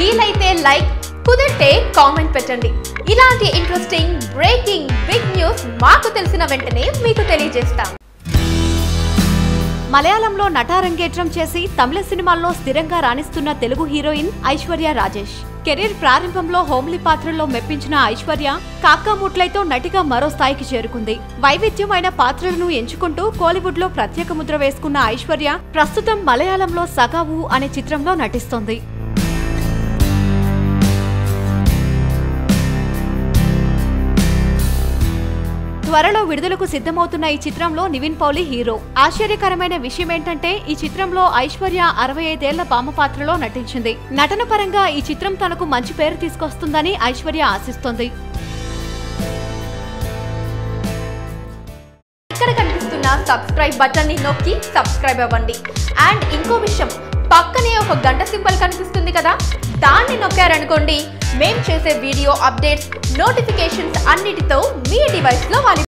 వీలైతే లైక్, కుదిరితే కామెంట్ పెట్టండి. ఇలాంటి ఇంట్రెస్టింగ్ బ్రేకింగ్ బిగ్ న్యూస్ మాకు తెలిసిన వెంటనే మీకు తెలియజేస్తాం. మలయాళంలో నటారంగేట్రం చేసి తమిళ సినిమాల్లో స్థిరంగా రాణిస్తున్న తెలుగు హీరోయిన్ ఐశ్వర్య రాజేష్. కెరీర్ ప్రారంభంలో హోమ్లీ పాత్రల్లో మెప్పించిన ఐశ్వర్య కాకాముట్లైతో నటిగా మరో స్థాయికి చేరుకుంది. వైవిధ్యమైన పాత్రలను ఎంచుకుంటూ కోలీవుడ్ లో ప్రత్యేక ముద్ర వేసుకున్న ఐశ్వర్య ప్రస్తుతం మలయాళంలో సగావు అనే చిత్రంలో నటిస్తోంది. త్వరలో విడుదలకు సిద్ధమవుతున్న ఈ చిత్రంలో నివిన్ పౌలి హీరో. ఆశ్చర్యకరమైన విషయం ఏంటంటే ఈ చిత్రంలో ఐశ్వర్య 65 ఏళ్ల బామ్మ పాత్రలో నటించింది. నటన పరంగా ఈ చిత్రం తనకు మంచి పేరు తీసుకొస్తుందని ఐశ్వర్య ఆశిస్తోంది. ఇక్కడ కనిపిస్తున్న సబ్స్క్రైబ్ బటన్ ని నొక్కి సబ్స్క్రైబ్ అవ్వండి. అండ్ ఇంకో విషయం, పక్కనే ఒక గంట సింబల్ కనిపిస్తుంది కదా, దాన్ని నొక్కారనుకోండి మేం చేసే వీడియో అప్డేట్స్, నోటిఫికేషన్స్ అన్నిటితో మీ డివైస్ లో